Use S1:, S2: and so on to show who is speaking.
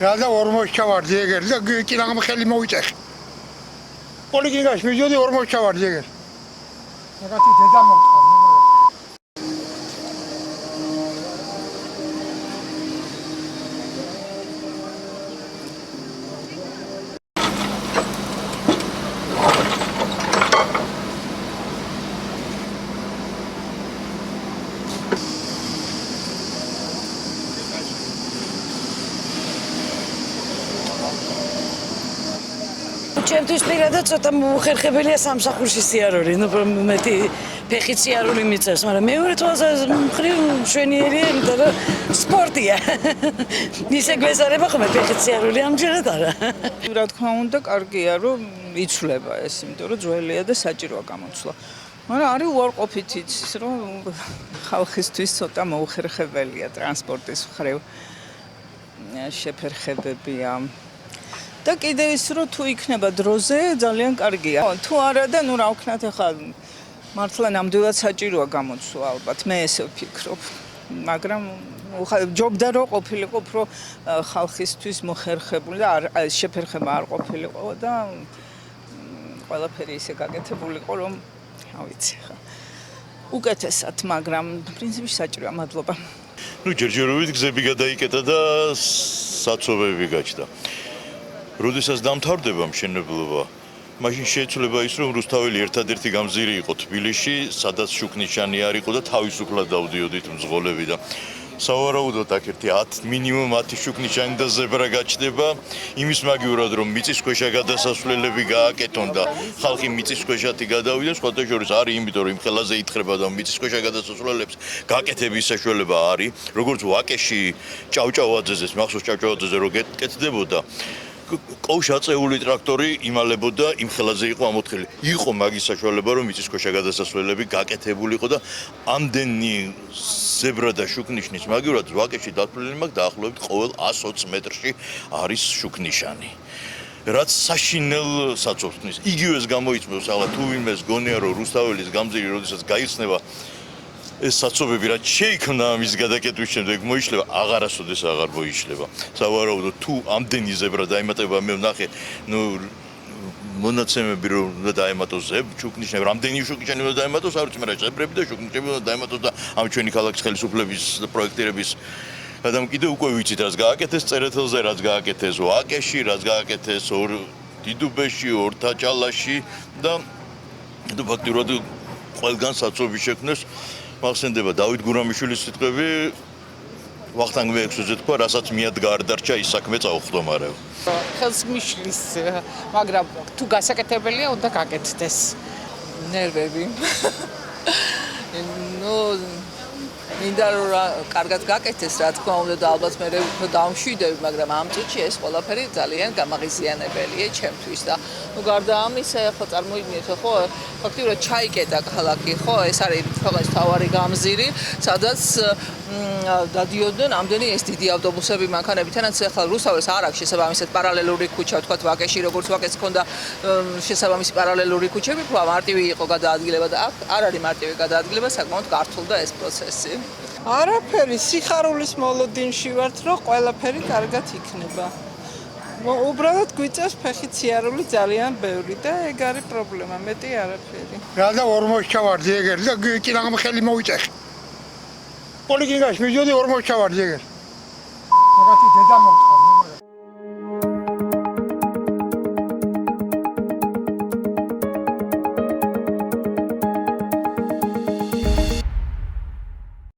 S1: რადა 40 ჩავარდი ეგერ და კილოგრამ ხელი მოვიწეხი. პოლიკლინიკაში მივიდი 40 ჩავარდი ეგერ. რაღაცი დედა მოვწყარ.
S2: ჩემთვის პირადად ცოტა მოხერხებელია სამსახურში სიარული, მეტი ფეხით სიარული მიწევს, მაგრამ მეორე თვალსა მხრივ მშვენიერია, იმიტომ რომ სპორტია. ისე გვესარება ხოლმე ფეხით სიარული, ამჯერად არა.
S3: რა თქმა უნდა, კარგია, რომ იცვლება ეს, იმიტომ რომ ძველია და საჭიროა გამოცვლა. მაგრამ არის უარყოფითიც, რომ ხალხისთვის ცოტა მოუხერხებელია ტრანსპორტის მხრივ შეფერხებებია. და კიდე ის რომ თუ იქნება დროზე ძალიან კარგია. თუ არა და რა ვქნათ ახლა მართლა ნამდვილად საჭიროა გამოცვლა ალბათ მე ესე ვფიქრობ. მაგრამ ჯობდა რომ ყოფილიყო უფრო ხალხისთვის მოხერხებული და შეფერხება არ ყოფილიყო და ყველაფერი ისე გაკეთებულიყო რომ რა ვიცი ხა. უკეთესად, მაგრამ პრინციპში საჭიროა. მადლობა.
S4: ჯერჯერობით გზები გადაიკეტა და საცობები გაჩნდა. როდესაც დამთავრდება მშენებლობა, მაშინ შეეცვლება ის, რომ რუსთაველი ერთადერთი გამზირი იყო თბილისში, სადაც შუქნიშანი არ იყო და თავისუფლად დავდიოდით მძღოლები და სავარაუდოდ აქ მინიმუმ 10 შუქნიშანი და ზებრა გაჩნდება, იმის მაგივრად რომ მიწისქვეშა გადასასვლელები გააკეთონ და ხალხი მიწისქვეშათი გადავიდეს, სხვათა შორის არის, იმიტომ რომ იმ ხელაზე ითხრება და მიწისქვეშა გადასასვლელებს გაკეთების საშუალება არის, როგორც ვაკეში ჭავჭავაძეზე, მახსოვს ჭავჭავაძეზე რო გეკეთდებოდა კოშაწეული ტრაქტორი იმალებოდა იმ ხელაზე იყო ამოთხელი. იყო მაგის საშუალება რომ მიწისქვეშა გადასასვლელები გაკეთებულიყო და ამდენი ზებრა და შუქნიშნის მაგივრად ვაკეში დათვლილი მაქვს დაახლოებით ყოველ 120 მეტრში არის შუქნიშანი. რაც საშინელ საცობს. იგივეს გამოიწვევს ახლა თუ ვინმეს გონია რომ რუსთაველის გამზირი როდესაც გაიხსნება ეს საცობები რაც შეიქმნა ამის გადაკეთვის შემდეგ მოიშლება, აღარასოდეს აღარ მოიშლება. სავარაუდოდ თუ ამდენი ზებრა დაემატება, მე ვნახე, მონაცემები რომ უნდა დაემატოს შუქნიშნები, რამდენი შუქნიშნები უნდა დაემატოს, არ ვიცი, მაგრამ ზებრები და შუქნიშნები უნდა დაემატოს და ამ ჩვენი ქალაქის ხელისუფლების და პროექტირების გადამ კიდე უკვე ვიცით, რაც გააკეთეს წერეთელზე, რაც გააკეთეს ვაკეში, რაც გააკეთეს დიდუბეში, ორთაჭალაში და ფაქტიურად ყველგან საცობი შექმნეს. მახსენდება დავით გურამიშვილის სიტყვები ვახტანგ მეექვსეზე თქვა, რასაც მიადგა არ დარჩა ის საქმე წაუხდომარეო.
S5: ხელს მიშლის, მაგრამ თუ გასაკეთებელია, უნდა გაკეთდეს. ნერვები. მინდა რომ კარგად გაკეთდეს, რა თქმა უნდა და ალბათ მე უფრო დავმშვიდები, მაგრამ ამ წუთში ეს ყველაფერი ძალიან გამაღიზიანებელია ჩემთვის და გარდა ამისა, ხო წარმოიდგინეთ, ხო ფაქტიურად ჩაიკეტა ქალაქი, ხო ეს არის ქვეყნის მთავარი გამზირი, სადაც დადიოდნენ ამდენი ეს დიდი ავტობუსები მანქანები, თანაც ახლა რუსთაველს არ აქვს შესაბამისად პარალელური ქუჩა, ვთქვათ ვაკეში, როგორც ვაკეს ჰქონდა შესაბამისი პარალელური ქუჩები, ხო მარტივი იყო გადაადგილება და აქ არ არის მარტივი გადაადგილება, საკმაოდ გართულდა ეს პროცესი.
S3: არაფერი, სიხარულის მოლოდინში ვართ, რომ ყველაფერი კარგად იქნება. უბრალოდ გვიწევს ფეხით სიარული ძალიან ბევრი და ეგ არის პრობლემა, მეტი არაფერი.
S1: რადა 40 ჩავარდი ეგერ და კილოგრამ ხელი მოვიწეხი. პოლიკლინიკაში მივიდი 40 ჩავარდი ეგერ. რაღაცი დედა მოვწყარ.